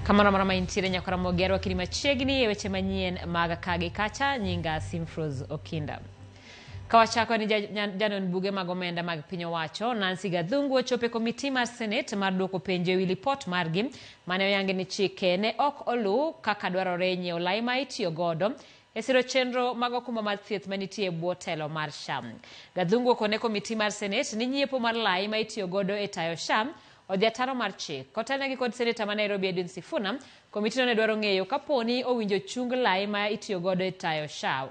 Kamara marama intire nyakora mogero akiri machiegni eweche manyien mag kagi kacha nyinga Simfroz Okinda. Kawachako ni janon buge mag omenda mag piny owacho Nancy Gathungu ochope komiti mar Senate mar duoko penjo ewi lipot margi mane oyangi ni chike ne ok olu kaka dwarore nyiewo lai ma itiyo godo e siro chenro mag okumba mar thieth manitie bwo telo mar SHA. Gathungu okone komiti mar Senate ni nyiepo mar lai ma itiyo godo e tayo SHA odhi ataro mar chik. Kotelnegi kod Senator ma Nairobi Edwin Sifuna, komiti no ne dwaro ng'eyo kaponi owinjo chung lai ma itiyo godo e tayo SHA.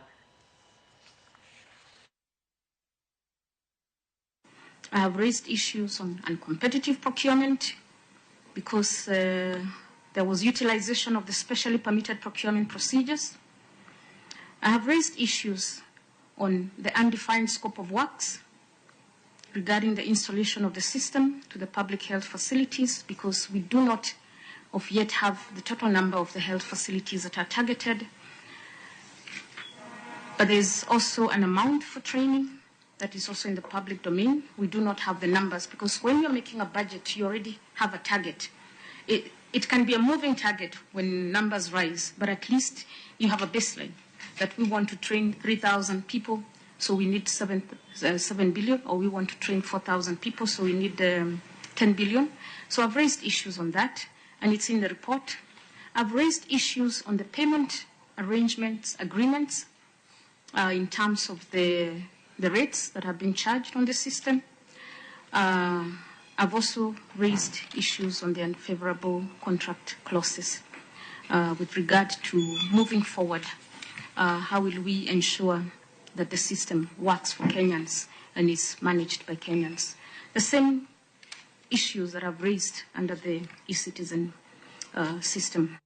I have raised issues on uncompetitive procurement because there was utilization of the specially permitted procurement procedures. I have raised issues on the undefined scope of works regarding the installation of the system to the public health facilities because we do not yet have the total number of the health facilities that are targeted. But there's also an amount for training that is also in the public domain. We do not have the numbers because when you're making a budget, you already have a target. It can be a moving target when numbers rise, but at least you have a baseline that we want to train 3,000 people, so we need 7 billion, or we want to train 4,000 people, so we need 10 billion. So I've raised issues on that, and it's in the report. I've raised issues on the payment arrangements, agreements, in terms of the rates that have been charged on the system. I've also raised issues on the unfavorable contract clauses with regard to moving forward. How will we ensure that the system works for Kenyans and is managed by Kenyans? The same issues that I've raised under the e-citizen system.